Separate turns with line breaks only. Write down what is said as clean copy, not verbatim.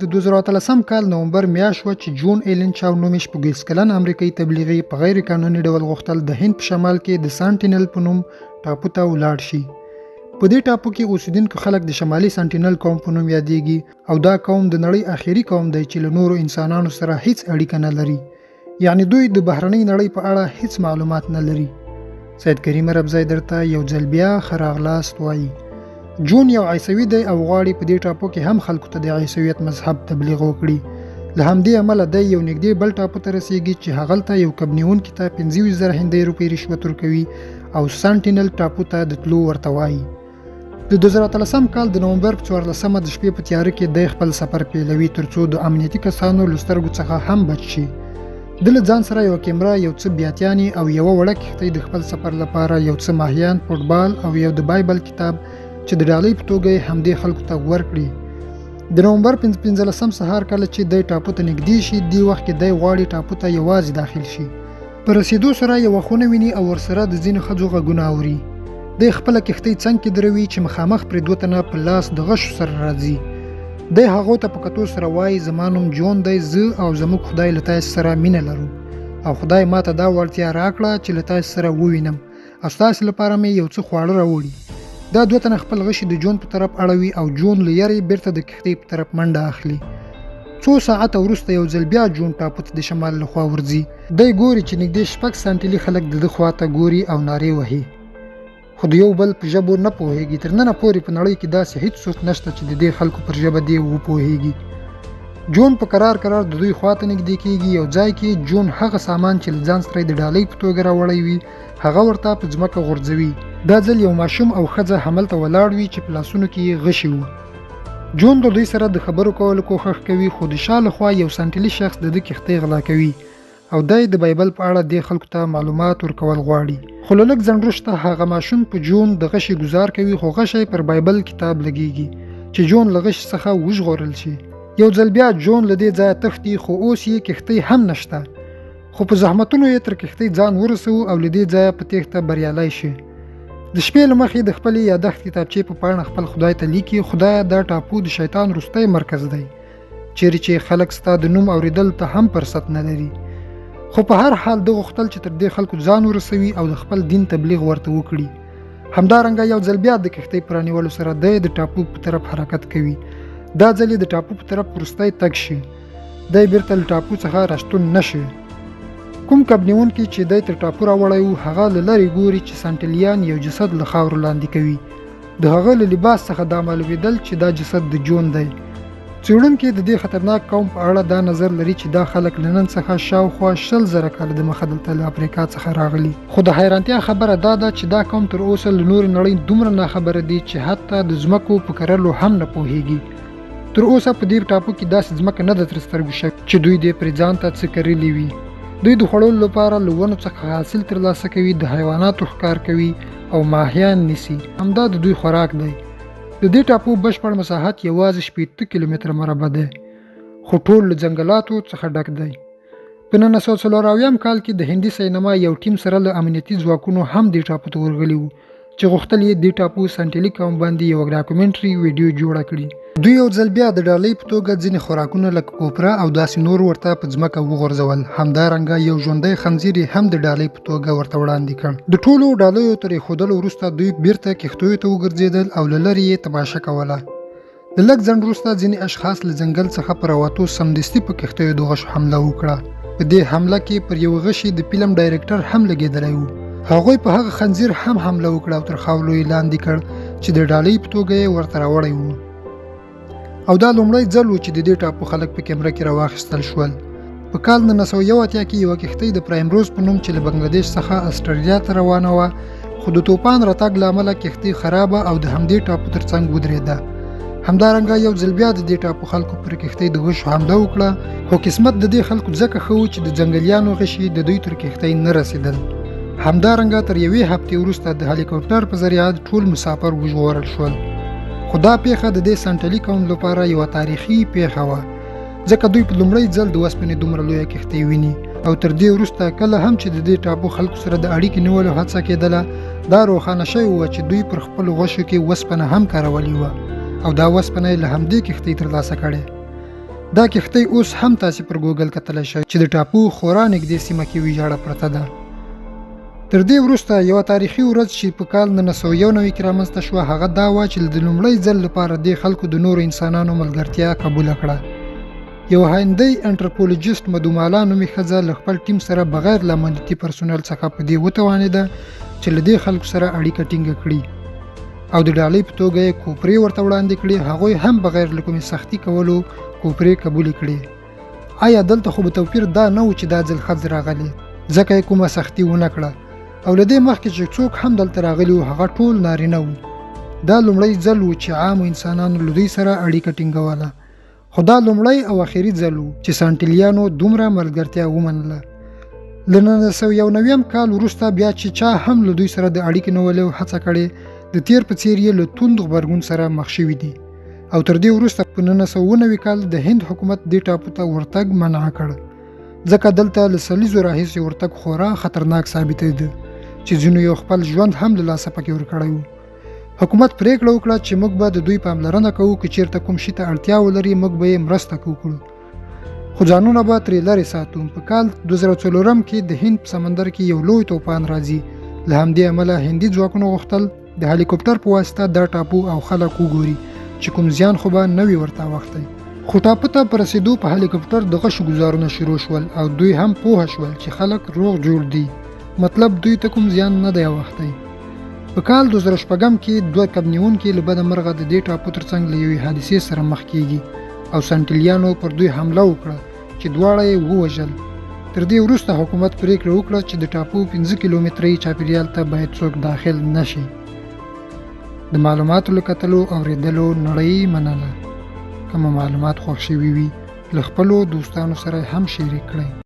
د 2013 کال نومبر میاشت وه چې جون ایلن چاو نومې شپږیز کلن امریکایي تبلیغي په غیر قانوني ډول غوښتل د هند په شمال کې د سانټینل په نوم ټاپو ته ولاړ شي. په دې ټاپو کې اوسیدونکو خلک د شمالي سانټینل قوم په نوم یادېږي او دا قوم د نړۍ آخري قوم دی چې له نورو انسانانو سره هیڅ اړیکه نه لري، یعنی دوی د بهرنۍ نړۍ په اړه هیڅ معلومات نه لري. سید کریم ربزی درته یو ځل بیا ښه راغلاست وایي. جون یو عیسوي دی او غواړي په دې ټاپو کې هم خلکو ته د عیسویت مذهب تبلیغ وکړي. له همدې امله دی یو نږدې بل ټاپو ته رسیږي چې هغلته یو کب نیونکي ته 25,000 هندۍ روپۍ رشوت ورکوي او سانټینل ټاپو ته د تلو ورته وایي. د 2013 کال د نومبر په 14مه د شپې په تیاره کې دی خپل سفر پیلوي ترڅو د امنیتي کسانو له سترګو څخه هم بچ شي. د له ځان سره یو کیمره، یو څه بیاتیانې او یوه وړه کښتۍ د خپل سفر لپاره، یو څه ماهیان، فوټبال او یو د بایبل کتاب چې د ډالۍ په توګه یې همدې خلکو ته ورکړي. د نومبر 15 سهار کله چې دی ټاپو ته نږدې شي، دې وخت کې دی غواړي ټاپو ته یوازې داخل شي. په رسیدو سره یوه خونه ویني او ورسره د ځینو ښځو غږونه اوري. دی خپله کښتۍ څنګ کې دروي چې مخامخ پرې 2 تنه په لاس د غشو سره راځي. دی هغو ته په کتو سره وایي زما نوم جون دی، زه او زموږ خدای له تاسو سره مینه لرو او خدای ماته دا وړتیا راکړه چې له تاسو سره ووینم او ستاسو لپاره مې یو څه خواړه راوړي. دا 2 تنه خپل غشي د جون په طرف اړوي او جون له یارې بیرته د کښتۍ په طرف منډه اخلي. څو ساعته وروسته یو ځل بیا جون ټاپو ته د شمال له خوا ورځي. دی ګوري چې نږدې 6 سانټیلي خلک د ده خواته ګوري او نارې وهي، خو د یو بل په ژبو نه پوهېږي. تر ننه پورې په نړۍ کې داسې هیڅ څوک نشته چې د دې خلکو پر ژبه دی وپوهېږي. جون په قرار د دوی خواته نږدې کېږي. یو ځای کې جون هغه سامان چې له ځان سره د ډالۍ په توګه راوړی وي هغه ورته په ځمکه غورځوي. دا ځل یو ماشوم او ښځه هملته ولاړ وي چې په لاسونو کې یې غشي وو. جون د دوی سره د خبرو کولو کوښښ کوي، خو د شا له خوا یو سانټیلي شخص د ده کښتۍ غلا کوي او دی د بایبل په اړه دې خلکو ته معلومات ورکول غواړي. خو له لږ ځنډ وروسته هغه ماشوم په جون د غشي ګزار کوي، خو غشی پر بایبل کتاب لګیږي چې جون له غش څخه وژغورل شي. یو ځل بیا جون له دې ځایه تښتي، خو اوس یې کښتۍ هم نشته، خو په زحمتونو یې تر کښتۍ ځان ورسوي او له دې ځایه په تېښته بریالی شي. د شپې له مخې د خپلې یادښت کتابچې په پاڼه خپل خدای ته لیکي: خدایه، دا ټاپو د شیطان وروستی مرکز دی، چیرې چې خلک ستا د نوم اوریدل ته هم فرصت نه لري. خو په هر حال ده غوښتل چې تر دې خلکو ځان ورسوي او د خپل دین تبلیغ ورته وکړي. همدارنګه یو ځل بیا د کښتۍ په رانیولو سره دی د ټاپو په طرف حرکت کوي. دا ځل یې د ټاپو په طرف وروستی تګ شي. دی بیرته له ټاپو څخه راستون نشي. کوم کب نیونکی چې دی تر ټاپو راوړی و هغه له لرې ګوري چې سانټیلیان یو جسد له خاورو لاندې کوي. د هغه له لباس څخه دا معلومېدل چې دا جسد د جون دی. څېړونکي د دې خطرناک قوم په اړه دا نظر لري چې دا خلک له نن څخه شاوخوا 60,000 کاله دمخه دلته له افریقا څخه راغلي. خو د حیرانتیا خبره دا ده چې دا قوم تر اوسه له نورې نړۍ دومره ناخبره دي چې حتی د ځمکو په کرلو هم نه پوهېږي. تر اوسه په دې ټاپو کې داسې ځمکه نه ده تر سترګو شوې چې دوی دې پرې ځان ته څه کرلي وي. دوی د خوړلو لپاره له ونو څخه حاصل ترلاسه کوي، د حیواناتو ښکار کوي او ماهیان نیسي. همدا د دوی خوراک دی. د دې ټاپو بشپړ مساحت یوازې 60 کیلومتره مربع دی، خو ټول له ځنګلاتو څخه ډک دی. په 1940 کال کې د هندي سینما یو ټیم سره له امنیتي ځواکونو هم دې ټاپو ته ورغلي وو چې غوښتل یې دې ټاپو سانټیلي قوم باندې یو ډاکومنټري ویډیو جوړه کړي. دوی یو ځل بیا د ډالۍ په توګه ځینې خوراکونه لکه کوپره او داسې نور ورته په ځمکه وغورځول. همدارنګه یو ژوندی خنزیر یې هم د ډالۍ په توګه ورته وړاندې کړ. د ټولو ډالیو تر ایښودلو وروسته دوی بیرته کښتیو ته وګرځېدل او له لرې یې تماشه کوله. د لږ ځنډ وروسته ځینې اشخاص له ځنګل څخه په راوتو سمدستي په کښتیو د غشو حمله وکړه. په دې حمله کې پر یو غشي د فلم ډایرکټر هم لګېدلی و. هغوی په هغه خنزیر هم حمله وکړه او تر خاورو یې لاندې کړ چې د ډالۍ په توګه یې ورته راوړی و. او دا لومړی ځل و چې د دې ټاپو خلک په کیمره کې راواخیستل شول. په کال 1981 کې یوه کښتۍ د پرایمروز په نوم چې له بنګلادیش څخه استرالیا ته روانه وه، خو د توپان راتګ له امله کښتۍ خرابه او د همدې ټاپو تر څنګ ودرېده. همدارنګه یو ځل بیا د دې ټاپو خلکو پر کښتۍ د غشو حمله وکړه، خو قسمت د دې خلکو ځکه ښه و چې د ځنګلیانو غشي د دوی تر کښتۍ نه رسېدل. همدارنګه تر یوې هفتې وروسته د هلیکاپټر په ذریعه ټول مسافر وژغورل شول. خو دا پیښه د دې سانټیلي قوم لپاره یوه تاریخي پیښه وه، ځکه دوی په لومړی ځل د اوسپنې دومره لویه کښتۍ ویني. او تر دې وروسته کله هم چې د دې ټاپو خلکو سره د اړیکې نیولو هڅه کېدله، دا روښانه شوې وه چې دوی پر خپلو غشو کې اوسپنه هم کارولې وه او دا اوسپنه یې له همدې کښتۍ ترلاسه کړې. دا کښتۍ اوس هم تاسې پر ګوګل کتلی شئ چې د ټاپو خورا نږدې سیمه کې ویجاړه پرته ده. تر دې وروسته یوه تاریخي ورځ چې په کال 1991 کې رامنځته شوه هغه دا وه چې د لومړي ځل لپاره دې خلکو د نورو انسانانو ملګرتیا قبوله کړه. یو هندۍ انټروپولوژیست مدومالا نومې ښځه له خپل ټیم سره بغیر له امنیتي پرسونل څخه په دې وتوانېده چې له دې خلکو سره اړیکه ټینګه کړي او د ډالۍ په توګه یې کوپرې ورته وړاندې کړي. هغوی هم بغیر له کومې سختي کولو کوپرې قبولې کړې. آیا دلته خو به توپیر دا نه و چې دا ځل ښځې راغلې ځکه یې کومه سختي ونه کړه او له دې مخکې چې څوک هم دلته راغلي وو هغه ټول نارینه وو. دا لومړی ځل و چې عامو انسانانو له دوی سره اړیکه ټینګوله، خو دا لومړی او اخري ځل و چې سانټیلیانو دومره ملګرتیا ومنله. له 1991 کال وروسته بیا چې چا هم له دوی سره د اړیکې نیولو هڅه کړې د تیر په څیر یې له توند غبرګون سره مخ شوي دي او تر دې وروسته په 1990 کال د هند حکومت دې ټاپو ته ورتګ منع کړ ځکه دلته له سلیزو راهیسې ورتګ خورا خطرناک ثابتېده چې ځینو یو خپل ژوند هم له لاسه پکې ورکړی و. حکومت پریکړه وکړه چې موږ به د دوی پاملرنه کوو، که چیرته کوم شي ته اړتیا ولري موږ به یې مرسته وکړو، خو ځانونه به ترې لرې ساتو. په کال 2004 کې د هند په سمندر کې یو لوی توپان راځي. له همدې امله هندي ځواکونو غوښتل د هلیکوپټر په واسطه دا ټاپو او خلک وګوري چې کوم زیان خو به نه وي ورته اوښتی. خو ټاپو ته په رسېدو په هلیکوپټر د غشو ګزارونه شروع شول او دوی هم پوه شول چې خلک روغ جوړ دي، مطلب دوی ته کوم زیان نه دی اوښتی. په کال 2006 کې 2 کبنیونکي له بده مرغه د دې ټاپو ترڅنګ له یوې حادثې سره مخ کېږي او سانټیلیانو پر دوی حمله وکړه چې دواړه یې ووژل. تر دې وروسته حکومت پریکړه وکړه چې د ټاپو 15 کیلومتري چاپیریال ته باید څوک داخل نشي. د معلوماتو له کتلو او اورېدلو نړۍ مننه. کوم معلومات خوښ شوي وي له خپلو دوستانو سره هم شریک کړئ.